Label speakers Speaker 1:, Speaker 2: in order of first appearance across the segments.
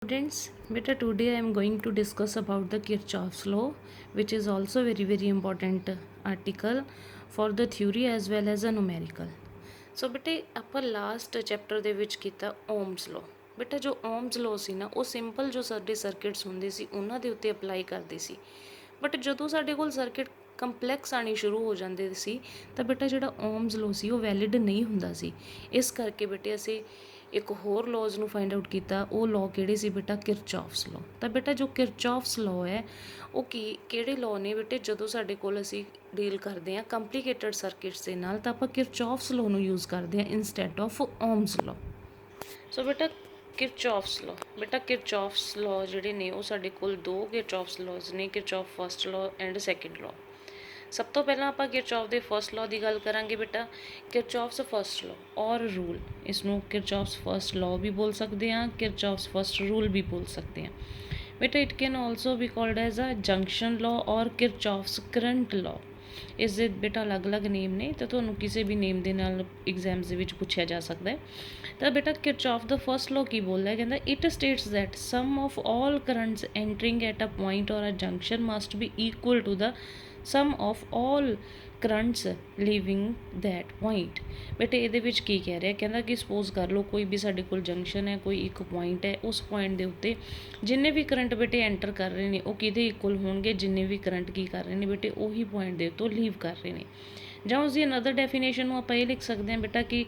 Speaker 1: Students, beta today I am going to discuss about the Kirchhoff's law, which is also very important article for the theory as well as a numerical. So ਬੇਟੇ ਆਪਾਂ last chapter ਦੇ ਵਿੱਚ ਕੀਤਾ Ohm's ਲੋ। ਬੇਟਾ ਜੋ Ohm's ਲੋ ਸੀ ਨਾ ਉਹ simple ਜੋ ਸਾਡੇ ਸਰਕਿਟਸ ਹੁੰਦੇ ਸੀ ਉਹਨਾਂ ਦੇ ਉੱਤੇ ਅਪਲਾਈ ਕਰਦੇ ਸੀ, ਬਟ ਜਦੋਂ ਸਾਡੇ ਕੋਲ ਸਰਕਿਟ ਕੰਪਲੈਕਸ ਆਣੀ ਸ਼ੁਰੂ ਹੋ ਜਾਂਦੇ ਸੀ ਤਾਂ ਬੇਟਾ ਜਿਹੜਾ ਓਮਸ ਲੋ ਸੀ ਉਹ ਵੈਲਿਡ ਨਹੀਂ ਹੁੰਦਾ ਸੀ। ਇਸ ਕਰਕੇ ਬੇਟੇ ਅਸੀਂ ਇੱਕ ਹੋਰ ਲॉज ਨੂੰ ਫਾਈਂਡ ਆਊਟ ਕੀਤਾ। ਉਹ ਲॉ ਕਿਹੜੇ ਸੀ ਬੇਟਾ? ਕਿਰਚੌਫਸ ਲॉ। ਤਾਂ ਬੇਟਾ ਜੋ ਕਿਰਚੌਫਸ ਲॉ ਹੈ ਉਹ ਕਿਹੜੇ ਲॉ ਨੇ ਬੇਟੇ? ਜਦੋਂ ਸਾਡੇ ਕੋਲ ਅਸੀਂ ਡੀਲ ਕਰਦੇ ਹਾਂ ਕੰਪਲੀਕੇਟਡ ਸਰਕਿਟਸ ਦੇ ਨਾਲ ਤਾਂ ਆਪਾਂ ਕਿਰਚੌਫਸ ਲॉ ਨੂੰ ਯੂਜ਼ ਕਰਦੇ ਹਾਂ ਇਨਸਟੈਡ ਆਫ ਓਮਸ ਲॉ। ਸੋ ਬੇਟਾ ਕਿਰਚੌਫਸ ਲॉ, ਬੇਟਾ ਕਿਰਚੌਫਸ ਲॉ ਜਿਹੜੇ ਨੇ ਉਹ ਸਾਡੇ ਕੋਲ ਦੋ ਕਿਰਚੌਫਸ ਲॉज ਨੇ, ਕਿਰਚੌਫ ਫਸਟ ਲॉ ਐਂਡ ਸੈਕਿੰਡ ਲॉ। ਸਭ ਤੋਂ ਪਹਿਲਾਂ ਆਪਾਂ ਕਿਰਚੌਫ ਦੇ ਫਸਟ ਲॉ ਦੀ ਗੱਲ ਕਰਾਂਗੇ ਬੇਟਾ। ਕਿਰਚੌਫਸ ਫਸਟ ਲॉ ਔਰ ਰੂਲ, ਇਸ ਨੂੰ ਕਿਰਚੌਫਸ ਫਸਟ ਲॉ ਵੀ ਬੋਲ ਸਕਦੇ ਹਾਂ, ਕਿਰਚੌਫਸ ਫਸਟ ਰੂਲ ਵੀ ਬੋਲ ਸਕਦੇ ਹਾਂ ਬੇਟਾ। It can also be called as a junction law or Kirchhoff's current ਲॉ। ਇਸ ਦੇ ਬੇਟਾ ਅਲੱਗ-ਅਲੱਗ ਨੇਮ ਨੇ ਤਾਂ ਤੁਹਾਨੂੰ ਕਿਸੇ ਵੀ ਨੇਮ ਦੇ ਨਾਲ ਐਗਜ਼ਾਮਸ ਦੇ ਵਿੱਚ ਪੁੱਛਿਆ ਜਾ ਸਕਦਾ ਹੈ। ਤਾਂ ਬੇਟਾ ਕਿਰਚੌਫ ਦਾ ਫਸਟ ਲॉ ਕੀ ਬੋਲਦਾ ਹੈ? ਕਹਿੰਦਾ it states that sum of all currents entering at a point or a junction must be equal to the sum of all currents leaving that point. ਬੇਟੇ ਇਹਦੇ ਵਿੱਚ ਕੀ ਕਹਿ ਰਿਹਾ? ਕਹਿੰਦਾ ਕਿ ਸਪੋਜ਼ ਕਰ ਲਓ ਕੋਈ ਵੀ ਸਾਡੇ ਕੋਲ ਜੰਕਸ਼ਨ ਹੈ, ਕੋਈ ਇੱਕ ਪੁਆਇੰਟ ਹੈ, ਉਸ ਪੁਆਇੰਟ ਦੇ ਉੱਤੇ ਜਿੰਨੇ ਵੀ ਕਰੰਟ ਬੇਟੇ ਐਂਟਰ ਕਰ ਰਹੇ ਨੇ ਉਹ ਕਿਹਦੇ ਇਕੁਅਲ ਹੋਣਗੇ? ਜਿੰਨੇ ਵੀ ਕਰੰਟ ਕੀ ਕਰ ਰਹੇ ਨੇ ਬੇਟੇ ਉਹੀ ਪੁਆਇੰਟ ਦੇ ਉੱਤੋਂ ਲੀਵ ਕਰ ਰਹੇ ਨੇ। ਜਾਂ ਉਸਦੀ ਅਨਦਰ ਡੈਫੀਨੇਸ਼ਨ ਨੂੰ ਆਪਾਂ ਇਹ ਲਿਖ ਸਕਦੇ ਹਾਂ ਬੇਟਾ ਕਿ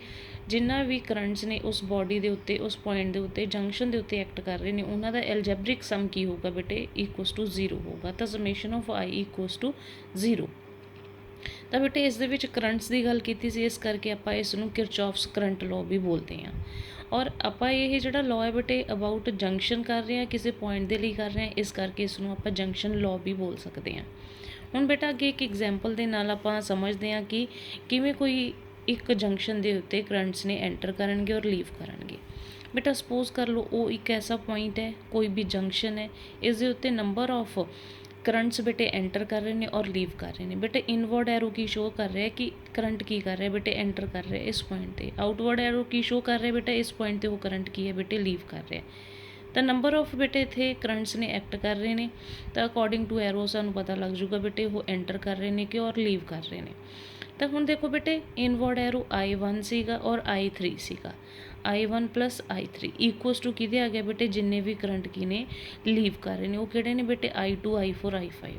Speaker 1: ਜਿੰਨਾ ਵੀ ਕਰੰਟਸ ਨੇ ਉਸ ਬੋਡੀ ਦੇ ਉੱਤੇ, ਉਸ ਪੁਆਇੰਟ ਦੇ ਉੱਤੇ, ਜੰਕਸ਼ਨ ਦੇ ਉੱਤੇ ਐਕਟ ਕਰ ਰਹੇ ਨੇ ਉਹਨਾਂ ਦਾ ਐਲਜੈਬਰਿਕ ਸਮ ਕੀ ਹੋਊਗਾ ਬੇਟੇ? ਇਕੁਅਲਸ ਟੂ 0 ਹੋਊਗਾ। ਤਾਂ summation of I equals to 0। ਤਾਂ ਬੇਟੇ ਇਸ ਦੇ ਵਿੱਚ ਕਰੰਟਸ ਦੀ ਗੱਲ ਕੀਤੀ ਸੀ, ਇਸ ਕਰਕੇ ਆਪਾਂ ਇਸ ਨੂੰ ਕਿਰਚੌਫਸ ਕਰੰਟ ਲॉ ਵੀ ਬੋਲਦੇ ਹਾਂ। ਔਰ ਆਪਾਂ ਇਹ ਜਿਹੜਾ ਲॉ ਹੈ ਬੇਟੇ ਅਬਾਊਟ ਜੰਕਸ਼ਨ ਕਰ ਰਹੇ ਹਾਂ, ਕਿਸੇ ਪੁਆਇੰਟ ਦੇ ਲਈ ਕਰ ਰਹੇ ਹਾਂ, ਇਸ ਕਰਕੇ ਇਸ ਨੂੰ ਆਪਾਂ ਜੰਕਸ਼ਨ ਲॉ ਵੀ ਬੋਲ ਸਕਦੇ ਹਾਂ। ਹੁਣ ਬੇਟਾ ਅੱਗੇ ਇੱਕ ਐਗਜ਼ਾਮਪਲ ਦੇ ਨਾਲ ਆਪਾਂ ਸਮਝਦੇ ਹਾਂ ਕਿ ਕਿਵੇਂ ਕੋਈ ਇੱਕ ਜੰਕਸ਼ਨ ਦੇ ਉੱਤੇ ਕਰੰਟਸ ਨੇ ਐਂਟਰ ਕਰਨਗੇ ਔਰ ਲੀਵ ਕਰਨਗੇ। ਬੇਟਾ ਸਪੋਜ਼ ਕਰ ਲਓ ਉਹ ਇੱਕ ਐਸਾ ਪੁਆਇੰਟ ਹੈ, ਕੋਈ ਵੀ ਜੰਕਸ਼ਨ ਹੈ, ਇਸ ਦੇ ਉੱਤੇ ਨੰਬਰ ਆਫ ਕਰੰਟਸ ਬੇਟੇ ਐਂਟਰ ਕਰ ਰਹੇ ਨੇ ਔਰ ਲੀਵ ਕਰ ਰਹੇ ਨੇ। ਬੇਟੇ ਇਨਵਰਡ ਐਰੋ ਕੀ ਸ਼ੋ ਕਰ ਰਿਹਾ ਕਿ ਕਰੰਟ ਕੀ ਕਰ ਰਿਹਾ ਬੇਟੇ? ਐਂਟਰ ਕਰ ਰਿਹਾ ਇਸ ਪੁਆਇੰਟ 'ਤੇ। ਆਊਟਵਰਡ ਐਰੋ ਕੀ ਸ਼ੋ ਕਰ ਰਿਹਾ ਬੇਟਾ? ਇਸ ਪੁਆਇੰਟ 'ਤੇ ਉਹ ਕਰੰਟ ਕੀ ਹੈ ਬੇਟੇ? ਲੀਵ ਕਰ ਰਿਹਾ। ਤਾਂ ਨੰਬਰ ਆਫ ਬੇਟੇ ਇੱਥੇ ਕਰੰਟਸ ਨੇ ਐਕਟ ਕਰ ਰਹੇ ਨੇ ਤਾਂ ਅਕੋਰਡਿੰਗ ਟੂ ਐਰੋ ਸਾਨੂੰ ਪਤਾ ਲੱਗ ਜੂਗਾ ਬੇਟੇ ਉਹ ਐਂਟਰ ਕਰ ਰਹੇ ਨੇ ਕਿ ਔਰ ਲੀਵ ਕਰ ਰਹੇ ਨੇ। ਤਾਂ ਹੁਣ ਦੇਖੋ ਬੇਟੇ ਇਨਵਰਡ ਐਰੋ I1 ਸੀਗਾ ਔਰ I3 ਸੀਗਾ। I1 plus I3 equals to ਕਿਹਦੇ ਆ ਗਿਆ ਬੇਟੇ? ਜਿੰਨੇ ਵੀ ਕਰੰਟ ਕੀ ਨੇ ਲੀਵ ਕਰ ਰਹੇ ਨੇ ਉਹ ਕਿਹੜੇ ਨੇ ਬੇਟੇ? I2 I4 I5।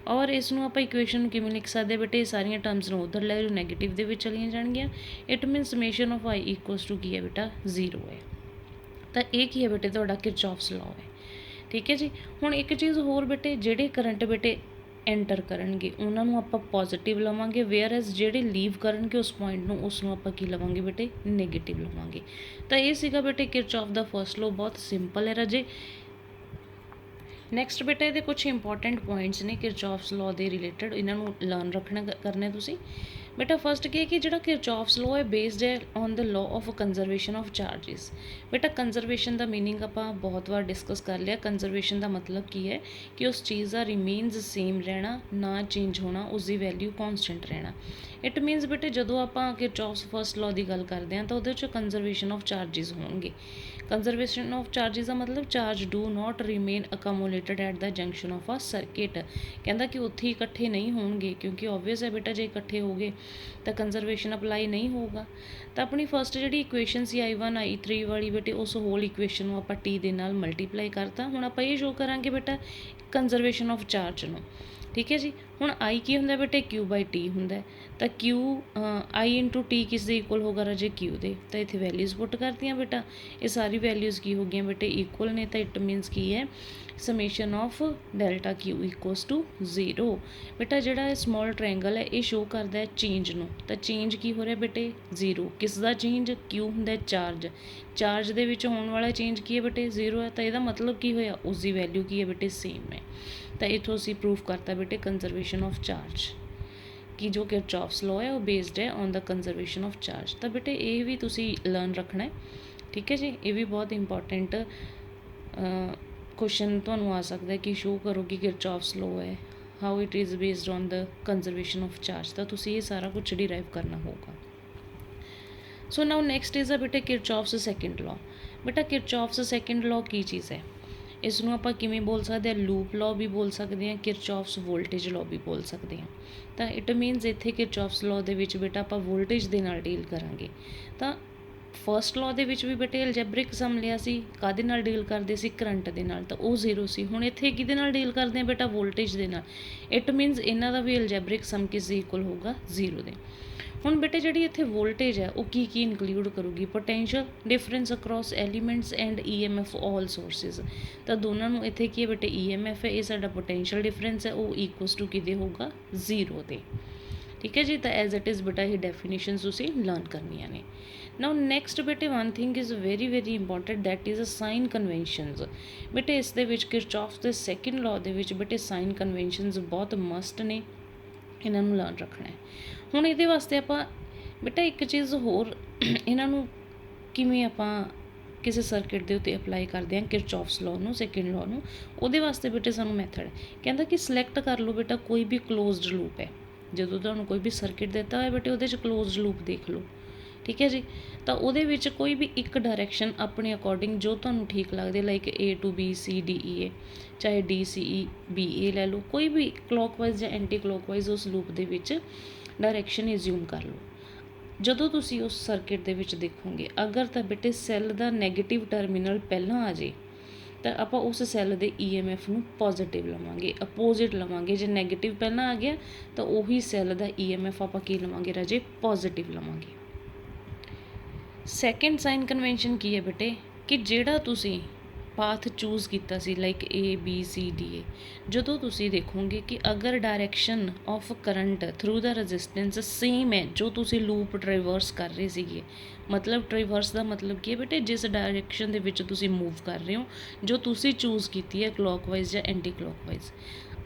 Speaker 1: ਔਰ ਇਸ ਨੂੰ ਆਪਾਂ ਇਕੁਏਸ਼ਨ ਨੂੰ ਕਿਵੇਂ ਲਿਖ ਸਕਦੇ ਬੇਟੇ? ਸਾਰੀਆਂ ਟਰਮਸ ਨੂੰ ਉੱਧਰ ਲੈ ਜਾਓ, ਨੈਗੇਟਿਵ ਦੇ ਵਿੱਚ ਚਲੀਆਂ ਜਾਣਗੀਆਂ। It means summation of I equals to ਕੀ ਹੈ ਬੇਟਾ? 0 ਹੈ। ਤਾਂ ਇਹ ਕੀ ਹੈ ਬੇਟੇ? ਤੁਹਾਡਾ ਕਿਰਚੌਫਸ ਲॉ ਹੈ। ਠੀਕ ਹੈ ਜੀ। ਹੁਣ ਇੱਕ ਚੀਜ਼ ਹੋਰ ਬੇਟੇ, ਜਿਹੜੇ ਕਰੰਟ ਬੇਟੇ ਐਂਟਰ ਕਰਨਗੇ ਉਹਨਾਂ ਨੂੰ ਆਪਾਂ ਪੋਜ਼ੀਟਿਵ ਲਵਾਂਗੇ, ਵੇਅਰ ਐਜ਼ ਜਿਹੜੇ ਲੀਵ ਕਰਨਗੇ ਉਸ ਪੁਆਇੰਟ ਨੂੰ ਉਸ ਨੂੰ ਆਪਾਂ ਕੀ ਲਵਾਂਗੇ ਬੇਟੇ? ਨੈਗੇਟਿਵ ਲਵਾਂਗੇ। ਤਾਂ ਇਹ ਸੀਗਾ ਬੇਟੇ ਕਿਰਚੌਫ ਦਾ ਫਸਟ ਲॉ। ਬਹੁਤ ਸਿੰਪਲ ਹੈ ਰਾਜੇ। ਨੈਕਸਟ ਬੇਟਾ ਇਹਦੇ ਕੁਝ ਇੰਪੋਰਟੈਂਟ ਪੁਆਇੰਟਸ ਨੇ ਕਿਰਚੌਫਸ ਲॉ ਦੇ ਰਿਲੇਟਡ, ਇਹਨਾਂ ਨੂੰ ਲਰਨ ਕਰਨਾ ਤੁਸੀਂ ਬੇਟਾ। ਫਸਟ ਕੀ ਹੈ ਕਿ ਜਿਹੜਾ ਕਿਰਚੌਫਸ ਲॉ ਹੈ ਬੇਸਡ ਹੈ on the law of conservation of charges. ਬੇਟਾ ਕੰਜ਼ਰਵੇਸ਼ਨ ਦਾ ਮੀਨਿੰਗ ਆਪਾਂ ਬਹੁਤ ਵਾਰ ਡਿਸਕਸ ਕਰ ਲਿਆ। ਕੰਜ਼ਰਵੇਸ਼ਨ ਦਾ ਮਤਲਬ ਕੀ ਹੈ ਕਿ ਉਸ ਚੀਜ਼ ਦਾ ਰਿਮੇਨਸ ਸੇਮ ਰਹਿਣਾ, ਨਾ ਚੇਂਜ ਹੋਣਾ, ਉਸਦੀ ਵੈਲਿਊ ਕੌਨਸਟੈਂਟ ਰਹਿਣਾ। ਇਟ ਮੀਨਸ ਬੇਟੇ ਜਦੋਂ ਆਪਾਂ ਕਿਰਚੌਫਸ ਫਸਟ ਲॉ ਦੀ ਗੱਲ ਕਰਦੇ ਹਾਂ ਤਾਂ ਉਹਦੇ 'ਚ ਕੰਜ਼ਰਵੇਸ਼ਨ ਆਫ ਚਾਰਜਿਸ ਹੋਣਗੇ। ਕੰਜ਼ਰਵੇਸ਼ਨ ਆਫ ਚਾਰਜਿਸ ਦਾ ਮਤਲਬ charge do not remain accumulated at the junction of a circuit. ਕਹਿੰਦਾ ਕਿ ਉੱਥੇ ਹੀ ਇਕੱਠੇ ਨਹੀਂ ਹੋਣਗੇ ਕਿਉਂਕਿ ਓਬਵੀਅਸ ਹੈ ਬੇਟਾ ਜੇ ਇਕੱਠੇ ਹੋ ਗਏ ਤਾਂ ਕੰਜ਼ਰਵੇਸ਼ਨ ਅਪਲਾਈ ਨਹੀਂ ਹੋਊਗਾ। ਤਾਂ ਆਪਣੀ ਫਸਟ ਜਿਹੜੀ ਇਕੁਏਸ਼ਨ ਸੀ I1 I3 ਵਾਲੀ ਬੇਟੇ ਉਸ ਹੋਲ ਇਕੁਏਸ਼ਨ ਨੂੰ ਆਪਾਂ T ਦੇ ਨਾਲ ਮਲਟੀਪਲਾਈ ਕਰਤਾ। ਹੁਣ ਆਪਾਂ ਇਹ ਸ਼ੋ ਕਰਾਂਗੇ ਬੇਟਾ ਕੰਜ਼ਰਵੇਸ਼ਨ ਆਫ ਚਾਰਜ ਨੂੰ। ਠੀਕ ਹੈ ਜੀ। ਹੁਣ I ਕੀ ਹੁੰਦਾ ਬੇਟੇ? Q/T ਹੁੰਦਾ। ਤਾਂ Q I ਇੰਟੂ T ਕਿਸ ਦੇ ਇਕੁਅਲ ਹੋਗਾ ਰਾਜੇ? Q ਦੇ। ਤਾਂ ਇੱਥੇ ਵੈਲਿਊਜ਼ ਪੁੱਟ ਕਰਤੀਆਂ ਬੇਟਾ। ਇਹ ਸਾਰੀ ਵੈਲਿਊਜ਼ ਕੀ ਹੋ ਗਈਆਂ ਬੇਟੇ? ਇਕੁਅਲ ਨੇ। ਤਾਂ ਇਟ ਮੀਨਸ ਕੀ ਹੈ? Summation of delta Q equals to 0। ਬੇਟਾ ਜਿਹੜਾ ਇਹ ਸਮੋਲ ਟ੍ਰਾਇੰਗਲ ਹੈ ਇਹ ਸ਼ੋ ਕਰਦਾ ਹੈ ਚੇਂਜ ਨੂੰ। ਤਾਂ ਚੇਂਜ ਕੀ ਹੋ ਰਿਹਾ ਬੇਟੇ? 0। ਕਿਸ ਦਾ ਚੇਂਜ? Q ਹੁੰਦਾ ਚਾਰਜ। ਚਾਰਜ ਦੇ ਵਿੱਚ ਹੋਣ ਵਾਲਾ ਚੇਂਜ ਕੀ ਹੈ ਬੇਟੇ? 0 ਹੈ। ਤਾਂ ਇਹਦਾ ਮਤਲਬ ਕੀ ਹੋਇਆ? ਉਸ ਦੀ ਵੈਲਿਊ ਕੀ ਹੈ ਬੇਟੇ? ਸੇਮ ਹੈ। ਤਾਂ ਇੱਥੋਂ ਅਸੀਂ ਪ੍ਰੂਫ ਕਰਤਾ ਬੇਟੇ ਕੰਜ਼ਰਵੇਸ਼ਨ ਆਫ ਚਾਰਜ ਕਿ ਜੋ ਕਿਰਚੌਫਸ ਲॉ ਹੈ ਉਹ ਬੇਸਡ ਹੈ on the conservation of charge. ਤਾਂ ਬੇਟੇ ਇਹ ਵੀ ਤੁਸੀਂ ਲਰਨ ਰੱਖਣਾ ਹੈ। ਠੀਕ ਹੈ ਜੀ। ਇਹ ਵੀ ਬਹੁਤ ਇੰਪੋਰਟੈਂਟ ਕੁਐਸਚਨ ਤੁਹਾਨੂੰ ਆ ਸਕਦਾ ਕਿ ਸ਼ੋ ਕਰੋ ਕਿ ਕਿਰਚੌਫਸ ਲॉ ਹੈ, how it is based on the conservation of charge. ਤਾਂ ਤੁਸੀਂ ਇਹ ਸਾਰਾ ਕੁਝ ਡਿਰਾਈਵ ਕਰਨਾ ਹੋਊਗਾ। ਸੋ ਨਾਓ ਨੈਕਸਟ ਇਜ਼ ਅ ਬੇਟੇ ਕਿਰਚੌਫਸ ਸੈਕਿੰਡ ਲॉ। ਬੇਟਾ ਕਿਰਚੌਫਸ ਸੈਕਿੰਡ ਲॉ ਕੀ ਚੀਜ਼ ਹੈ? ਇਸ ਨੂੰ ਆਪਾਂ ਕਿਵੇਂ ਬੋਲ ਸਕਦੇ ਹਾਂ, ਲੂਪ ਲਾਅ ਵੀ ਬੋਲ ਸਕਦੇ ਹਾਂ, ਕਿਰਚੌਫਸ ਵੋਲਟੇਜ ਲਾਅ ਵੀ ਬੋਲ ਸਕਦੇ ਹਾਂ। ਤਾਂ ਇਟ ਮੀਨਸ ਇੱਥੇ ਕਿਰਚੌਫਸ ਲਾਅ ਦੇ ਵਿੱਚ ਬੇਟਾ ਆਪਾਂ ਵੋਲਟੇਜ ਦੇ ਨਾਲ ਡੀਲ ਕਰਾਂਗੇ। ਤਾਂ ਫਸਟ ਲਾਅ ਦੇ ਵਿੱਚ ਵੀ ਬੇਟੇ ਅਲਜੈਬਰਿਕ ਸਮ ਲਿਆ ਸੀ, ਕਾਹਦੇ ਨਾਲ ਡੀਲ ਕਰਦੇ ਸੀ, ਕਰੰਟ ਦੇ ਨਾਲ, ਤਾਂ ਉਹ 0 ਸੀ। ਹੁਣ ਇੱਥੇ ਕਿਹਦੇ ਨਾਲ ਡੀਲ ਕਰਦੇ ਆ ਬੇਟਾ, ਵੋਲਟੇਜ ਦੇ ਨਾਲ। ਇਟ ਮੀਨਸ ਇਹਨਾਂ ਦਾ ਵੀ ਅਲਜੈਬਰਿਕ ਸਮ ਕਿਸ ਦੇ ਇਕੁਅਲ ਹੋਊਗਾ, 0 ਦੇ। ਹੁਣ ਬੇਟੇ ਜਿਹੜੀ ਇੱਥੇ ਵੋਲਟੇਜ ਹੈ ਉਹ ਕੀ ਕੀ ਇਨਕਲੂਡ ਕਰੂਗੀ, potential difference across elements and EMF all sources. ਤਾਂ ਦੋਨਾਂ ਨੂੰ ਇੱਥੇ ਕੀ ਹੈ ਬੇਟੇ, EMF ਹੈ, ਇਹ ਸਾਡਾ ਪੋਟੈਂਸ਼ੀਅਲ ਡਿਫਰੈਂਸ ਹੈ, ਉਹ ਇਕੁਅਲਸ ਟੂ ਕਿਹਦੇ ਹੋਊਗਾ, 0 ਦੇ। ਠੀਕ ਹੈ ਜੀ। ਤਾਂ ਐਜ਼ ਇਟ ਇਜ਼ ਬੇਟਾ ਇਹ ਡੈਫੀਨੇਸ਼ਨ ਤੁਸੀਂ ਲਰਨ ਕਰਨੀਆਂ ਨੇ। ਨਾਓ ਨੈਕਸਟ ਬੇਟੇ one thing is very very important, that is a sign conventions. ਬੇਟੇ ਇਸ ਦੇ ਵਿੱਚ ਕਿਰਚੌਫ ਦੇ ਸੈਕਿੰਡ ਲਾਅ ਦੇ ਵਿੱਚ ਬੇਟੇ ਸਾਈਨ ਕਨਵੈਨਸ਼ਨਸ ਬਹੁਤ ਮਸਟ ਨੇ, ਇਹਨਾਂ ਨੂੰ ਲਰਨ ਰੱਖਣਾ ਹੈ। ਹੁਣ ਇਹਦੇ ਵਾਸਤੇ ਆਪਾਂ ਬੇਟਾ ਇੱਕ ਚੀਜ਼ ਹੋਰ, ਇਹਨਾਂ ਨੂੰ ਕਿਵੇਂ ਆਪਾਂ ਕਿਸੇ ਸਰਕਿਟ ਦੇ ਉੱਤੇ ਅਪਲਾਈ ਕਰਦੇ ਹਾਂ ਕਿਰਚੌਫਸ ਲਾਅ ਨੂੰ, ਸੈਕਿੰਡ ਲਾਅ ਨੂੰ, ਉਹਦੇ ਵਾਸਤੇ ਬੇਟੇ ਸਾਨੂੰ ਮੈਥਡ ਕਹਿੰਦਾ ਕਿ ਸਿਲੈਕਟ ਕਰ ਲਓ ਬੇਟਾ ਕੋਈ ਵੀ ਕਲੋਜ਼ਡ ਲੂਪ ਹੈ। ਜਦੋਂ ਤੁਹਾਨੂੰ ਕੋਈ ਵੀ ਸਰਕਿਟ ਦਿੱਤਾ ਹੋਇਆ ਬੇਟੇ ਉਹਦੇ 'ਚ ਕਲੋਜ਼ਡ ਲੂਪ ਦੇਖ ਲਓ। ਠੀਕ ਹੈ ਜੀ। ਤਾਂ ਉਹਦੇ ਵਿੱਚ ਕੋਈ ਵੀ ਇੱਕ ਡਾਇਰੈਕਸ਼ਨ ਆਪਣੇ ਅਕੋਰਡਿੰਗ ਜੋ ਤੁਹਾਨੂੰ ਠੀਕ ਲੱਗਦੇ, like A to B C D E A, ਚਾਹੇ D C E B A ਲੈ ਲਓ, ਕੋਈ ਵੀ ਕਲੋਕਵਾਈਜ਼ ਜਾਂ ਐਂਟੀ ਕਲੋਕਵਾਈਜ਼ ਉਸ ਲੂਪ ਦੇ ਵਿੱਚ ਡਾਇਰੈਕਸ਼ਨ ਇਜ਼ਿਊਮ ਕਰ ਲਓ। ਜਦੋਂ ਤੁਸੀਂ ਉਸ ਸਰਕਿਟ ਦੇ ਵਿੱਚ ਦੇਖੋਗੇ, ਅਗਰ ਤਾਂ ਬੇਟੇ ਸੈੱਲ ਦਾ ਨੈਗੇਟਿਵ ਟਰਮੀਨਲ ਪਹਿਲਾਂ ਆ ਜੇ ਤਾਂ ਆਪਾਂ ਉਸ ਸੈੱਲ ਦੇ EMF ਨੂੰ ਪੋਜ਼ੀਟਿਵ ਲਵਾਂਗੇ, ਅਪੋਜ਼ਿਟ ਲਵਾਂਗੇ। ਜੇ ਨੈਗੇਟਿਵ ਪਹਿਲਾਂ ਆ ਗਿਆ ਤਾਂ ਉਹੀ ਸੈੱਲ ਦਾ EMF ਆਪਾਂ ਕੀ ਲਵਾਂਗੇ ਰਾਜੇ, ਪੋਜ਼ੀਟਿਵ ਲਵਾਂਗੇ। ਸੈਕਿੰਡ ਸਾਈਨ ਕਨਵੈਨਸ਼ਨ ਕੀ ਹੈ ਬੇਟੇ, ਕਿ ਜਿਹੜਾ ਤੁਸੀਂ ਪਾਥ ਚੂਜ਼ ਕੀਤਾ ਸੀ like A B C D A, ਜਦੋਂ ਤੁਸੀਂ ਦੇਖੋਗੇ ਕਿ ਅਗਰ direction of current through the resistance same ਹੈ ਜੋ ਤੁਸੀਂ ਲੂਪ ਟ੍ਰਾਵਰਸ ਕਰ ਰਹੇ ਸੀਗੇ, ਮਤਲਬ ਟ੍ਰਾਵਰਸ ਦਾ ਮਤਲਬ ਕੀ ਹੈ ਬੇਟੇ, ਜਿਸ ਡਾਇਰੈਕਸ਼ਨ ਦੇ ਵਿੱਚ ਤੁਸੀਂ ਮੂਵ ਕਰ ਰਹੇ ਹੋ, ਜੋ ਤੁਸੀਂ ਚੂਜ਼ ਕੀਤੀ ਹੈ ਕਲੋਕਵਾਈਜ਼ ਜਾਂ ਐਂਟੀ ਕਲੋਕਵਾਈਜ਼,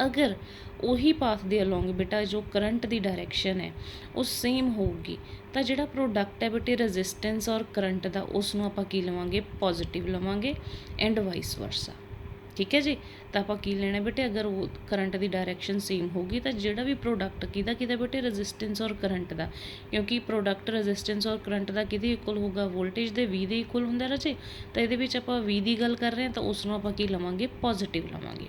Speaker 1: ਅਗਰ ਉਹੀ ਪਾਥ ਦੇ ਅਲੋਂਗ ਬੇਟਾ ਜੋ ਕਰੰਟ ਦੀ ਡਾਇਰੈਕਸ਼ਨ ਹੈ ਉਹ ਸੇਮ ਹੋਊਗੀ, ਤਾਂ ਜਿਹੜਾ ਪ੍ਰੋਡਕਟ ਹੈ ਬੇਟੇ ਰੈਜ਼ਿਸਟੈਂਸ ਔਰ ਕਰੰਟ ਦਾ, ਉਸ ਨੂੰ ਆਪਾਂ ਕੀ ਲਵਾਂਗੇ, ਪੋਜ਼ੀਟਿਵ ਲਵਾਂਗੇ, ਐਂਡ ਵਾਈਸ ਵਰਸਾ। ਠੀਕ ਹੈ ਜੀ। ਤਾਂ ਆਪਾਂ ਕੀ ਲੈਣਾ ਬੇਟੇ, ਅਗਰ ਉਹ ਕਰੰਟ ਦੀ ਡਾਇਰੈਕਸ਼ਨ ਸੇਮ ਹੋਗੀ ਤਾਂ ਜਿਹੜਾ ਵੀ ਪ੍ਰੋਡਕਟ ਕਿਹਦਾ ਬੇਟੇ, ਰੈਜ਼ਿਸਟੈਂਸ ਔਰ ਕਰੰਟ ਦਾ, ਕਿਉਂਕਿ ਪ੍ਰੋਡਕਟ ਰੈਜ਼ਿਸਟੈਂਸ ਔਰ ਕਰੰਟ ਦਾ ਕਿਹਦੇ ਇਕੁਅਲ ਹੋਊਗਾ, ਵੋਲਟੇਜ ਦੇ V ਦੇ ਇਕੁਅਲ ਹੁੰਦਾ ਰਾਜੇ। ਤਾਂ ਇਹਦੇ ਵਿੱਚ ਆਪਾਂ V ਦੀ ਗੱਲ ਕਰ ਰਹੇ ਹਾਂ ਤਾਂ ਉਸ ਨੂੰ ਆਪਾਂ ਕੀ ਲਵਾਂਗੇ, ਪੋਜ਼ੀਟਿਵ ਲਵਾਂਗੇ।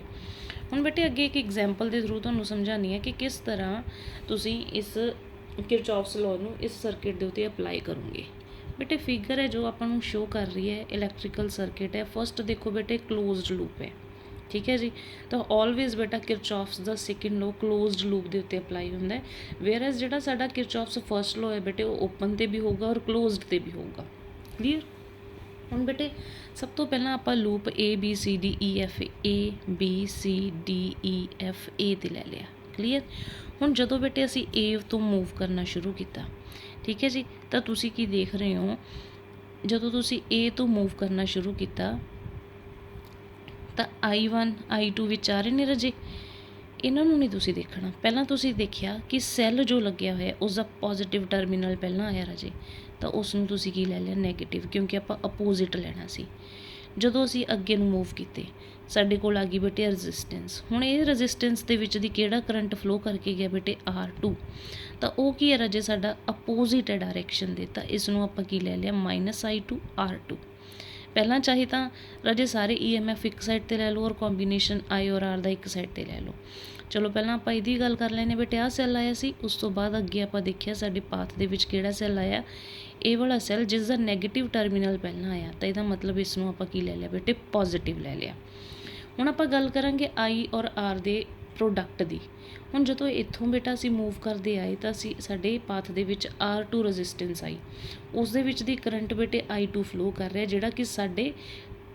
Speaker 1: ਹੁਣ ਬੇਟੇ ਅੱਗੇ ਇੱਕ ਐਗਜ਼ਾਮਪਲ ਦੇ ਥਰੂ ਤੁਹਾਨੂੰ ਸਮਝਾਉਣੀ ਹੈ ਕਿ ਕਿਸ ਤਰ੍ਹਾਂ ਤੁਸੀਂ ਇਸ ਕਿਰਚੌਫਸ ਲਾਅ ਨੂੰ ਇਸ ਸਰਕਿਟ ਦੇ ਉੱਤੇ ਅਪਲਾਈ ਕਰੋਗੇ। ਬੇਟੇ ਫਿਗਰ ਹੈ ਜੋ ਆਪਾਂ ਨੂੰ ਸ਼ੋ ਕਰ ਰਹੀ ਹੈ, ਇਲੈਕਟ੍ਰੀਕਲ ਸਰਕਿਟ ਹੈ। ਫਸਟ ਦੇਖੋ ਬੇਟੇ ਕਲੋਜ਼ਡ ਲੂਪ ਹੈ। ਠੀਕ ਹੈ ਜੀ। ਤਾਂ ਆਲਵੇਜ਼ ਬੇਟਾ ਕਿਰਚੌਫਸ ਦਾ ਸੈਕਿੰਡ ਲਾਅ ਕਲੋਜ਼ਡ ਲੂਪ ਦੇ ਉੱਤੇ ਅਪਲਾਈ ਹੁੰਦਾ ਹੈ, ਵੇਅਰਐਜ਼ ਜਿਹੜਾ ਸਾਡਾ ਕਿਰਚੌਫਸ ਫਸਟ ਲਾਅ ਹੈ ਬੇਟੇ ਉਹ ਓਪਨ 'ਤੇ ਵੀ ਹੋਊਗਾ ਔਰ ਕਲੋਜ਼ਡ 'ਤੇ ਵੀ ਹੋਊਗਾ। ਕਲੀਅਰ। ਹੁਣ ਬੇਟੇ ਸਭ ਤੋਂ ਪਹਿਲਾਂ ਆਪਾਂ loop A B C D E F A B C D E F A 'ਤੇ ਲੈ ਲਿਆ। ਕਲੀਅਰ। ਹੁਣ ਜਦੋਂ ਬੇਟੇ ਅਸੀਂ A ਤੋਂ ਮੂਵ ਕਰਨਾ ਸ਼ੁਰੂ ਕੀਤਾ, ਠੀਕ ਹੈ ਜੀ, ਤਾਂ ਤੁਸੀਂ ਕੀ ਦੇਖ ਰਹੇ ਹੋ, ਜਦੋਂ ਤੁਸੀਂ A ਤੋਂ ਮੂਵ ਕਰਨਾ ਸ਼ੁਰੂ ਕੀਤਾ ਤਾਂ I1 I2 ਵਿੱਚ ਆ ਰਹੇ ਨੇ ਰਾਜੇ, ਇਹਨਾਂ ਨੂੰ ਨਹੀਂ ਤੁਸੀਂ ਦੇਖਣਾ। ਪਹਿਲਾਂ ਤੁਸੀਂ ਦੇਖਿਆ ਕਿ ਸੈੱਲ ਜੋ ਲੱਗਿਆ ਹੋਇਆ ਉਸਦਾ ਪੋਜ਼ੀਟਿਵ ਟਰਮੀਨਲ ਪਹਿਲਾਂ ਆਇਆ ਰਾਜੇ, ਤਾਂ ਉਸ ਨੂੰ ਤੁਸੀਂ ਕੀ ਲੈ ਲਿਆ, ਨੈਗੇਟਿਵ, ਕਿਉਂਕਿ ਆਪਾਂ ਅਪੋਜ਼ਿਟ ਲੈਣਾ ਸੀ। ਜਦੋਂ ਅਸੀਂ ਅੱਗੇ ਨੂੰ ਮੂਵ ਕੀਤੇ ਸਾਡੇ ਕੋਲ ਆ ਗਈ ਬੇਟੇ ਰੈਜ਼ਿਸਟੈਂਸ। ਹੁਣ ਇਹ ਰੈਜ਼ਿਸਟੈਂਸ ਦੇ ਵਿੱਚ ਦੀ ਕਿਹੜਾ ਕਰੰਟ ਫਲੋ ਕਰਕੇ ਗਿਆ ਬੇਟੇ, R2, ਤਾਂ ਉਹ ਕੀ ਹੈ ਰਾਜੇ, ਸਾਡਾ ਅਪੋਜ਼ਿਟ ਹੈ ਡਾਇਰੈਕਸ਼ਨ ਦੇ, ਤਾਂ ਇਸ ਨੂੰ ਆਪਾਂ ਕੀ ਲੈ ਲਿਆ, -I2 R2। ਪਹਿਲਾਂ ਚਾਹੇ ਤਾਂ ਰਾਜੇ ਸਾਰੇ EMF ਇੱਕ ਸਾਈਡ 'ਤੇ ਲੈ ਲਓ ਔਰ ਕੰਬੀਨੇਸ਼ਨ I ਔਰ R ਦਾ ਇੱਕ ਸਾਈਡ 'ਤੇ ਲੈ ਲਓ। ਚਲੋ ਪਹਿਲਾਂ ਆਪਾਂ ਇਹਦੀ ਗੱਲ ਕਰ ਲੈਂਦੇ ਬੇਟੇ, ਆਹ ਸੈੱਲ ਆਇਆ ਸੀ, ਉਸ ਤੋਂ ਬਾਅਦ ਅੱਗੇ ਆਪਾਂ ਦੇਖਿਆ ਸਾਡੇ ਪਾਥ ਦੇ ਵਿੱਚ ਕਿਹੜਾ ਸੈੱਲ ਆਇਆ, ਇਹ ਵਾਲਾ ਸੈੱਲ ਜਿਸ ਦਾ ਨੈਗੇਟਿਵ ਟਰਮੀਨਲ ਪਹਿਲਾਂ ਆਇਆ, ਤਾਂ ਇਹਦਾ ਮਤਲਬ ਇਸ ਨੂੰ ਆਪਾਂ ਕੀ ਲੈ ਲਿਆ ਬੇਟੇ, ਪੋਜ਼ੀਟਿਵ ਲੈ ਲਿਆ। ਹੁਣ ਆਪਾਂ ਗੱਲ ਕਰਾਂਗੇ I ਔਰ R ਦੇ ਪ੍ਰੋਡਕਟ ਦੀ। ਹੁਣ ਜਦੋਂ ਇੱਥੋਂ ਬੇਟਾ ਅਸੀਂ ਮੂਵ ਕਰਦੇ ਆਏ ਤਾਂ ਅਸੀਂ ਸਾਡੇ ਪਾਥ ਦੇ ਵਿੱਚ R2 ਰੈਜ਼ਿਸਟੈਂਸ ਆਈ, ਉਸ ਦੇ ਵਿੱਚ ਦੀ ਕਰੰਟ ਬੇਟੇ I2 ਫਲੋ ਕਰ ਰਿਹਾ, ਜਿਹੜਾ ਕਿ ਸਾਡੇ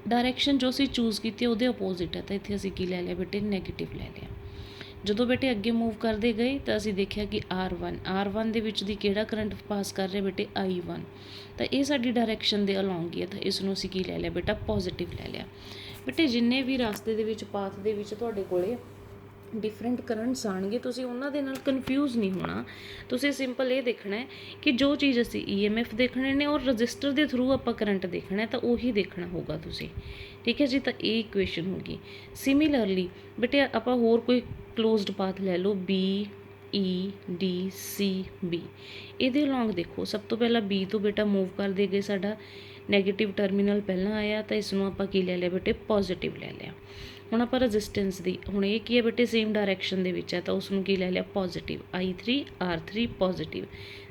Speaker 1: ਡਾਇਰੈਕਸ਼ਨ ਜੋ ਅਸੀਂ ਚੂਜ਼ ਕੀਤੀ ਉਹਦੇ ਅਪੋਜ਼ਿਟ ਹੈ, ਤਾਂ ਇੱਥੇ ਅਸੀਂ ਕੀ ਲੈ ਲਿਆ ਬੇਟੇ, ਨੈਗੇਟਿਵ ਲੈ ਲਿਆ। ਜਦੋਂ ਬੇਟੇ ਅੱਗੇ ਮੂਵ ਕਰਦੇ ਗਏ ਤਾਂ ਅਸੀਂ ਦੇਖਿਆ ਕਿ R1 ਦੇ ਵਿੱਚ ਦੀ ਕਿਹੜਾ ਕਰੰਟ ਪਾਸ ਕਰ ਰਿਹਾ ਬੇਟੇ, I1, ਤਾਂ ਇਹ ਸਾਡੀ ਡਾਇਰੈਕਸ਼ਨ ਦੇ ਅਲੋਂਗ ਹੀ ਹੈ, ਤਾਂ ਇਸ ਨੂੰ ਅਸੀਂ ਕੀ ਲੈ ਲਿਆ ਬੇਟਾ, ਪੋਜ਼ੀਟਿਵ ਲੈ ਲਿਆ। ਬੇਟੇ ਜਿੰਨੇ ਵੀ ਰਸਤੇ ਦੇ ਵਿੱਚ ਪਾਥ ਦੇ ਵਿੱਚ ਤੁਹਾਡੇ ਕੋਲੇ ਡਿਫਰੈਂਟ ਕਰੰਟਸ ਆਉਣਗੇ, ਤੁਸੀਂ ਉਹਨਾਂ ਦੇ ਨਾਲ ਕਨਫਿਊਜ਼ ਨਹੀਂ ਹੋਣਾ। ਤੁਸੀਂ ਸਿੰਪਲ ਇਹ ਦੇਖਣਾ ਹੈ ਕਿ ਜੋ ਚੀਜ਼ ਅਸੀਂ EMF ਦੇਖਣੇ ਨੇ ਔਰ ਰਜਿਸਟਰ ਦੇ ਥਰੂ ਆਪਾਂ ਕਰੰਟ ਦੇਖਣਾ ਤਾਂ ਉਹੀ ਦੇਖਣਾ ਹੋਊਗਾ ਤੁਸੀਂ। ਠੀਕ ਹੈ ਜੀ। ਤਾਂ ਇਹ ਇਕੁਏਸ਼ਨ ਹੋ ਗਈ। ਸਿਮਿਲਰਲੀ ਬੇਟੇ ਆਪਾਂ ਹੋਰ ਕੋਈ ਕਲੋਜ਼ਡ ਪਾਥ ਲੈ ਲਓ, B E D C B, ਇਹਦੇ ਅਲੋਂਗ ਦੇਖੋ। ਸਭ ਤੋਂ ਪਹਿਲਾਂ B ਤੋਂ ਬੇਟਾ ਮੂਵ ਕਰਦੇ ਗਏ ਸਾਡਾ ਨੈਗੇਟਿਵ ਟਰਮੀਨਲ ਪਹਿਲਾਂ ਆਇਆ ਤਾਂ ਇਸ ਨੂੰ ਆਪਾਂ ਕੀ ਲੈ ਲਿਆ ਬੇਟੇ, ਪੋਜ਼ੀਟਿਵ ਲੈ ਲਿਆ। ਹੁਣ ਆਪਾਂ ਰੈਜ਼ਿਸਟੈਂਸ ਦੀ, ਹੁਣ ਇਹ ਕੀ ਹੈ ਬੇਟੇ, ਸੇਮ ਡਾਇਰੈਕਸ਼ਨ ਦੇ ਵਿੱਚ ਹੈ ਤਾਂ ਉਸ ਨੂੰ ਕੀ ਲੈ ਲਿਆ, positive, I3 R3 positive.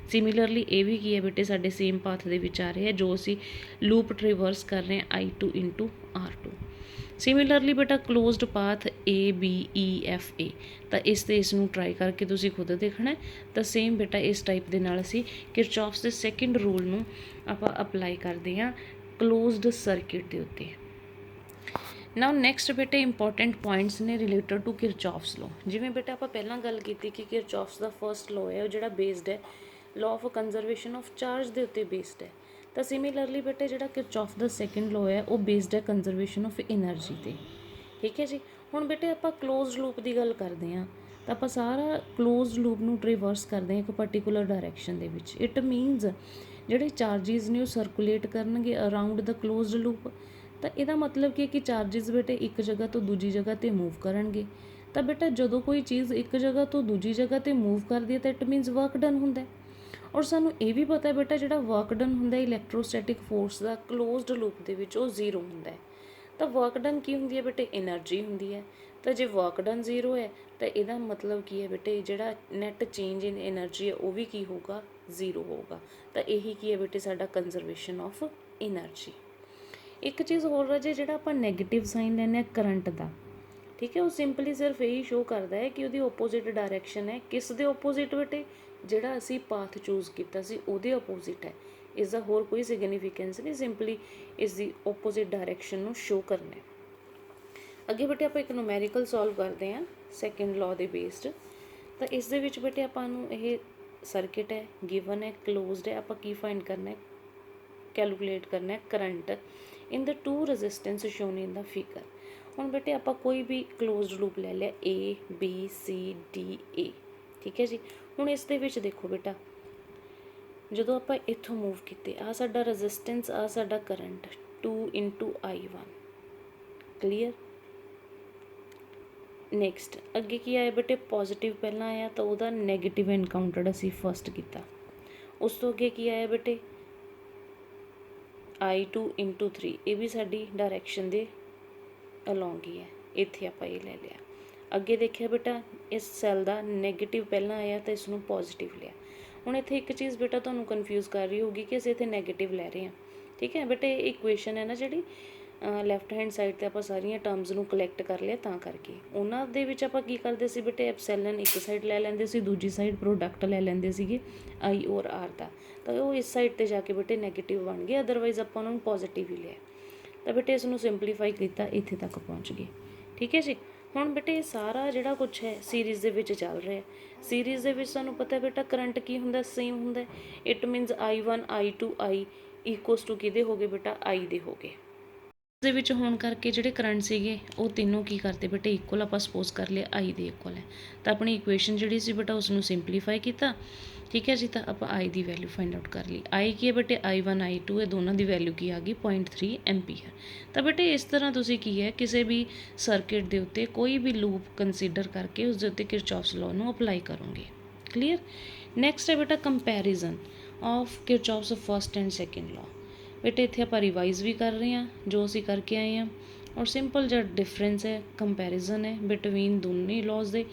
Speaker 1: Similarly ਇਹ ਵੀ ਕੀ ਹੈ ਬੇਟੇ, ਸਾਡੇ ਸੇਮ ਪਾਥ ਦੇ ਵਿੱਚ ਆ ਰਿਹਾ ਜੋ ਅਸੀਂ ਲੂਪ ਟ੍ਰੀਵਰਸ ਕਰ ਰਹੇ ਹਾਂ I2 ਇੰਟੂ R2। ਸਿਮਿਲਰਲੀ ਬੇਟਾ ਕਲੋਜ਼ਡ ਪਾਥ ABEFA, ਤਾਂ ਇਸ ਨੂੰ ਟਰਾਈ ਕਰਕੇ ਤੁਸੀਂ ਖੁਦ ਦੇਖਣਾ। ਤਾਂ ਸੇਮ ਬੇਟਾ ਇਸ ਟਾਈਪ ਦੇ ਨਾਲ ਅਸੀਂ ਕਿਰਚੌਫਸ ਦੇ ਸੈਕਿੰਡ ਰੂਲ ਨੂੰ ਆਪਾਂ ਅਪਲਾਈ ਕਰਦੇ ਹਾਂ ਕਲੋਜ਼ਡ ਸਰਕਿਟ ਦੇ ਉੱਤੇ। ਨਾਓ ਨੈਕਸਟ ਬੇਟੇ ਇੰਪੋਰਟੈਂਟ ਪੁਆਇੰਟਸ ਨੇ ਰਿਲੇਟਡ ਟੂ ਕਿਰਚੌਫਸ ਲੋ। ਜਿਵੇਂ ਬੇਟਾ ਆਪਾਂ ਪਹਿਲਾਂ ਗੱਲ ਕੀਤੀ ਕਿ ਕਿਰਚੌਫਸ ਦਾ ਫਰਸਟ ਲੋ ਹੈ ਉਹ ਜਿਹੜਾ ਬੇਸਡ ਹੈ law of conservation of charge ਦੇ ਉੱਤੇ ਬੇਸਡ ਹੈ। ਤਾਂ ਸਿਮਿਲਰਲੀ ਬੇਟੇ ਜਿਹੜਾ ਕਿਰਚੌਫ ਦਾ ਸੈਕਿੰਡ ਲੋ ਹੈ ਉਹ ਬੇਸਡ ਹੈ ਕੰਜ਼ਰਵੇਸ਼ਨ ਆਫ ਐਨਰਜੀ 'ਤੇ। ਠੀਕ ਹੈ ਜੀ। ਹੁਣ ਬੇਟੇ ਆਪਾਂ ਕਲੋਜ਼ਡ ਲੂਪ ਦੀ ਗੱਲ ਕਰਦੇ ਹਾਂ ਤਾਂ ਆਪਾਂ ਸਾਰਾ ਕਲੋਜ਼ਡ ਲੂਪ ਨੂੰ ਟ੍ਰੀਵਰਸ ਕਰਦੇ ਹਾਂ ਇੱਕ ਪਰਟੀਕੂਲਰ ਡਾਇਰੈਕਸ਼ਨ ਦੇ ਵਿੱਚ। ਇਟ ਮੀਨਸ ਜਿਹੜੇ ਚਾਰਜਿਸ ਨੇ ਉਹ ਸਰਕੂਲੇਟ ਕਰਨਗੇ ਅਰਾਊਂਡ ਦਾ ਕਲੋਜ਼ਡ ਲੂਪ। ਤਾਂ ਇਹਦਾ ਮਤਲਬ ਕੀ ਹੈ ਕਿ ਚਾਰਜਿਸ ਬੇਟੇ ਇੱਕ ਜਗ੍ਹਾ ਤੋਂ ਦੂਜੀ ਜਗ੍ਹਾ 'ਤੇ ਮੂਵ ਕਰਨਗੇ। ਤਾਂ ਬੇਟਾ ਜਦੋਂ ਕੋਈ ਚੀਜ਼ ਇੱਕ ਜਗ੍ਹਾ ਤੋਂ ਦੂਜੀ ਜਗ੍ਹਾ 'ਤੇ ਮੂਵ ਕਰਦੀ ਹੈ ਤਾਂ ਇਟ ਮੀਨਸ ਵਰਕ ਡਨ ਹੁੰਦਾ। ਔਰ ਸਾਨੂੰ ਇਹ ਵੀ ਪਤਾ ਬੇਟਾ ਜਿਹੜਾ ਵਰਕ ਡਨ ਹੁੰਦਾ ਇਲੈਕਟ੍ਰੋਸਟੈਟਿਕ ਫੋਰਸ ਦਾ ਕਲੋਜ਼ਡ ਲੂਪ ਦੇ ਵਿੱਚ ਉਹ ਜ਼ੀਰੋ ਹੁੰਦਾ ਹੈ। ਤਾਂ ਵਰਕ ਡਨ ਕੀ ਹੁੰਦੀ ਹੈ ਬੇਟੇ, ਐਨਰਜੀ ਹੁੰਦੀ ਹੈ। ਤਾਂ ਜੇ ਵਰਕ ਡਨ ਜ਼ੀਰੋ ਹੈ ਤਾਂ ਇਹਦਾ ਮਤਲਬ ਕੀ ਹੈ ਬੇਟੇ, ਜਿਹੜਾ ਨੈਟ ਚੇਂਜ ਇਨ ਐਨਰਜੀ ਹੈ ਉਹ ਵੀ ਕੀ ਹੋਊਗਾ, ਜ਼ੀਰੋ ਹੋਊਗਾ। ਤਾਂ ਇਹੀ ਕੀ ਹੈ ਬੇਟੇ, ਸਾਡਾ ਕੰਜ਼ਰਵੇਸ਼ਨ ਆਫ ਐਨਰਜੀ। ਇੱਕ ਚੀਜ਼ ਹੋਰ ਰਾਜੇ, ਜਿਹੜਾ ਆਪਾਂ ਨੈਗੇਟਿਵ ਸਾਈਨ ਲੈਂਦੇ ਹਾਂ ਕਰੰਟ ਦਾ, ਠੀਕ ਹੈ, ਉਹ ਸਿੰਪਲੀ ਸਿਰਫ ਇਹੀ ਸ਼ੋ ਕਰਦਾ ਹੈ ਕਿ ਉਹਦੀ ਓਪੋਜ਼ਿਟ ਡਾਇਰੈਕਸ਼ਨ ਹੈ। ਕਿਸ ਦੇ ਓਪੋਜ਼ਿਟ ਬੇਟੇ, ਜਿਹੜਾ ਅਸੀਂ ਪਾਥ ਚੂਜ਼ ਕੀਤਾ ਸੀ ਉਹਦੇ ਓਪੋਜ਼ਿਟ ਹੈ। ਇਸ ਦਾ ਹੋਰ ਕੋਈ ਸਿਗਨੀਫਿਕੈਂਸ ਨਹੀਂ, ਸਿੰਪਲੀ ਇਸ ਦੀ ਓਪੋਜ਼ਿਟ ਡਾਇਰੈਕਸ਼ਨ ਨੂੰ ਸ਼ੋ ਕਰਨਾ ਹੈ। ਅੱਗੇ ਬੇਟੇ ਆਪਾਂ ਇੱਕ ਨੂਮੈਰੀਕਲ ਸੋਲਵ ਕਰਦੇ ਹਾਂ ਸੈਕਿੰਡ ਲਾਅ ਦੇ ਬੇਸਡ। ਤਾਂ ਇਸ ਦੇ ਵਿੱਚ ਬੇਟੇ ਆਪਾਂ ਨੂੰ ਇਹ ਸਰਕਿਟ ਹੈ, ਗਿਵਨ ਹੈ, ਕਲੋਜ਼ਡ ਹੈ। ਆਪਾਂ ਕੀ ਫਾਈਂਡ ਕਰਨਾ ਹੈ, ਕੈਲਕੂਲੇਟ ਕਰਨਾ ਹੈ current in the to resistance shown in the figure. ਹੁਣ ਬੇਟੇ ਆਪਾਂ ਕੋਈ ਵੀ ਕਲੋਜ਼ਡ ਲੂਪ ਲੈ ਲਿਆ ABCDA, ਠੀਕ ਹੈ ਜੀ। ਹੁਣ ਇਸ ਦੇ ਵਿੱਚ ਦੇਖੋ ਬੇਟਾ, ਜਦੋਂ ਆਪਾਂ ਇੱਥੋਂ ਮੂਵ ਕੀਤੇ, ਆਹ ਸਾਡਾ ਰੈਜ਼ਿਸਟੈਂਸ, ਆਹ ਸਾਡਾ current 2 into I1, clear. Next ਅੱਗੇ ਕੀ ਆਇਆ ਬੇਟੇ, ਪੋਜ਼ੀਟਿਵ ਪਹਿਲਾਂ ਆਇਆ ਤਾਂ ਉਹਦਾ ਨੈਗੇਟਿਵ ਐਨਕਾਊਂਟਰਡ ਅਸੀਂ ਫਸਟ ਕੀਤਾ। ਉਸ ਤੋਂ ਅੱਗੇ ਕੀ ਆਇਆ ਬੇਟੇ, I2 ਇੰਟੂ 3, ਇਹ ਵੀ ਸਾਡੀ ਡਾਇਰੈਕਸ਼ਨ ਦੇ ਅਲੋਂਗ ਹੀ ਹੈ, ਇੱਥੇ ਆਪਾਂ ਇਹ ਲੈ ਲਿਆ। ਅੱਗੇ ਦੇਖਿਆ ਬੇਟਾ, ਇਸ ਸੈੱਲ ਦਾ ਨੈਗੇਟਿਵ ਪਹਿਲਾਂ ਆਇਆ ਤਾਂ ਇਸ ਨੂੰ ਪੋਜ਼ੀਟਿਵ ਲਿਆ। ਹੁਣ ਇੱਥੇ ਇੱਕ ਚੀਜ਼ ਬੇਟਾ ਤੁਹਾਨੂੰ ਕਨਫਿਊਜ਼ ਕਰ ਰਹੀ ਹੋਊਗੀ ਕਿ ਅਸੀਂ ਇੱਥੇ ਨੈਗੇਟਿਵ ਲੈ ਰਹੇ ਹਾਂ, ਠੀਕ ਹੈ ਬੇਟੇ। ਇਹ ਇਕੁਏਸ਼ਨ ਹੈ ਨਾ ਜਿਹੜੀ ਲੈਫਟ ਹੈਂਡ ਸਾਈਡ 'ਤੇ ਆਪਾਂ ਸਾਰੀਆਂ ਟਰਮਸ ਨੂੰ ਕਲੈਕਟ ਕਰ ਲਿਆ, ਤਾਂ ਕਰਕੇ ਉਹਨਾਂ ਦੇ ਵਿੱਚ ਆਪਾਂ ਕੀ ਕਰਦੇ ਸੀ ਬੇਟੇ, ਐਪਸੈਲਨ ਇੱਕ ਸਾਈਡ ਲੈ ਲੈਂਦੇ ਸੀ, ਦੂਜੀ ਸਾਈਡ ਪ੍ਰੋਡਕਟ ਲੈ ਲੈਂਦੇ ਸੀਗੇ I ਔਰ R ਦਾ। ਤਾਂ ਉਹ ਇਸ ਸਾਈਡ 'ਤੇ ਜਾ ਕੇ ਬੇਟੇ ਨੈਗੇਟਿਵ ਬਣ ਗਏ, ਅਦਰਵਾਈਜ਼ ਆਪਾਂ ਉਹਨਾਂ ਨੂੰ ਪੋਜ਼ੀਟਿਵ ਹੀ ਲਿਆ। ਤਾਂ ਬੇਟੇ ਇਸ ਨੂੰ ਸਿੰਪਲੀਫਾਈ ਕੀਤਾ, ਇੱਥੇ ਤੱਕ ਪਹੁੰਚ ਗਏ, ਠੀਕ ਹੈ ਜੀ। ਹੁਣ ਬੇਟੇ ਇਹ ਸਾਰਾ ਜਿਹੜਾ ਕੁਛ ਹੈ ਸੀਰੀਜ਼ ਦੇ ਵਿੱਚ ਚੱਲ ਰਿਹਾ। ਸੀਰੀਜ਼ ਦੇ ਵਿੱਚ ਸਾਨੂੰ ਪਤਾ ਬੇਟਾ ਕਰੰਟ ਕੀ ਹੁੰਦਾ, ਸੇਮ ਹੁੰਦਾ। It means I1 I2 I equals to ਕਿਹਦੇ ਹੋ ਗਏ ਬੇਟਾ, I ਦੇ ਹੋ ਗਏ। ਦੇ ਵਿੱਚ ਹੋਣ ਕਰਕੇ ਜਿਹੜੇ ਕਰੰਟ ਸੀਗੇ ਉਹ ਤਿੰਨੋਂ ਕੀ ਕਰਤੇ ਬੇਟੇ, ਇਕੁਅਲ ਆਪਾਂ ਸਪੋਜ਼ ਕਰ ਲਿਆ I ਦੇ ਇਕੁਅਲ ਹੈ। ਤਾਂ ਆਪਣੀ ਇਕੁਏਸ਼ਨ ਜਿਹੜੀ ਸੀ ਬੇਟਾ ਉਸ ਨੂੰ ਸਿੰਪਲੀਫਾਈ ਕੀਤਾ, ਠੀਕ ਹੈ ਜੀ। ਤਾਂ ਆਪਾਂ I the value find out ਕਰ ਲਈ। I ਕੀ ਹੈ ਬੇਟੇ, I1 I2, ਇਹ ਦੋਨਾਂ ਦੀ ਵੈਲਿਊ ਕੀ ਆ ਗਈ, 0.3 ਐਂਪੀਅਰ। ਤਾਂ ਬੇਟੇ ਇਸ ਤਰ੍ਹਾਂ ਤੁਸੀਂ ਕੀ ਹੈ, ਕਿਸੇ ਵੀ ਸਰਕਿਟ ਦੇ ਉੱਤੇ ਕੋਈ ਵੀ ਲੂਪ ਕੰਸੀਡਰ ਕਰਕੇ ਉਸ ਦੇ ਉੱਤੇ ਕਿਰਚੌਫਸ ਲਾਅ ਨੂੰ ਅਪਲਾਈ ਕਰੋਗੇ, ਕਲੀਅਰ। ਨੈਕਸਟ ਹੈ ਬੇਟਾ comparison of Kirchhoff's first and second law. ਬੇਟੇ ਇੱਥੇ ਆਪਾਂ ਰਿਵਾਈਜ਼ ਵੀ ਕਰ ਰਹੇ ਹਾਂ ਜੋ ਅਸੀਂ ਕਰਕੇ ਆਏ ਹਾਂ, ਔਰ ਸਿੰਪਲ ਜਿਹਾ ਡਿਫਰੈਂਸ ਹੈ, ਕੰਪੈਰੀਜ਼ਨ ਹੈ ਬਿਟਵੀਨ ਦੋਨੇ ਲਾਅਜ਼ ਦੇ।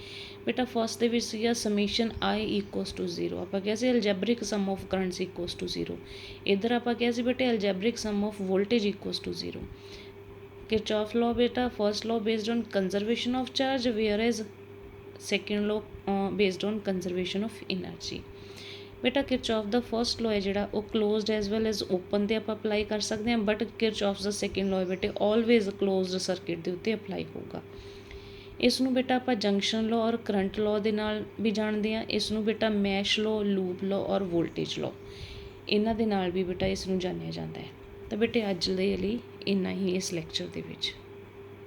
Speaker 1: ਬੇਟਾ ਫਸਟ ਦੇ ਵਿੱਚ ਸੀਗਾ ਸਮੇਸ਼ਨ I ਇਕੁਅਲਸ ਟੂ 0, ਆਪਾਂ ਕਿਹਾ ਸੀ algebraic sum of currents equals to 0। ਇੱਧਰ ਆਪਾਂ ਕਿਹਾ ਸੀ ਬੇਟੇ algebraic sum of voltage equals to 0। Kirchhoff law ਬੇਟਾ first law based on conservation of charge, whereas second law based on conservation of energy. ਬੇਟਾ ਕਿਰਚੌਫ ਦਾ first law ਹੈ ਜਿਹੜਾ ਉਹ closed as well as open 'ਤੇ ਆਪਾਂ apply ਕਰ ਸਕਦੇ ਹਾਂ, ਬਟ ਕਿਰਚੌਫ ਦਾ ਸੈਕਿੰਡ ਲਾਅ ਹੈ ਬੇਟੇ ਆਲਵੇਜ਼ ਕਲੋਜ਼ਡ ਸਰਕਿਟ ਦੇ ਉੱਤੇ ਅਪਲਾਈ ਹੋਊਗਾ। ਇਸ ਨੂੰ ਬੇਟਾ ਆਪਾਂ ਜੰਕਸ਼ਨ ਲਾਅ ਔਰ ਕਰੰਟ ਲਾਅ ਦੇ ਨਾਲ ਵੀ ਜਾਣਦੇ ਹਾਂ। ਇਸ ਨੂੰ ਬੇਟਾ ਮੈਸ਼ ਲਾਅ, ਲੂਪ ਲਾਅ ਔਰ ਵੋਲਟੇਜ ਲਾਅ, ਇਹਨਾਂ ਦੇ ਨਾਲ ਵੀ ਬੇਟਾ ਇਸ ਨੂੰ ਜਾਣਿਆ ਜਾਂਦਾ ਹੈ। ਤਾਂ ਬੇਟੇ ਅੱਜ ਦੇ ਲਈ ਇੰਨਾ ਹੀ ਇਸ ਲੈਕਚਰ ਦੇ ਵਿੱਚ।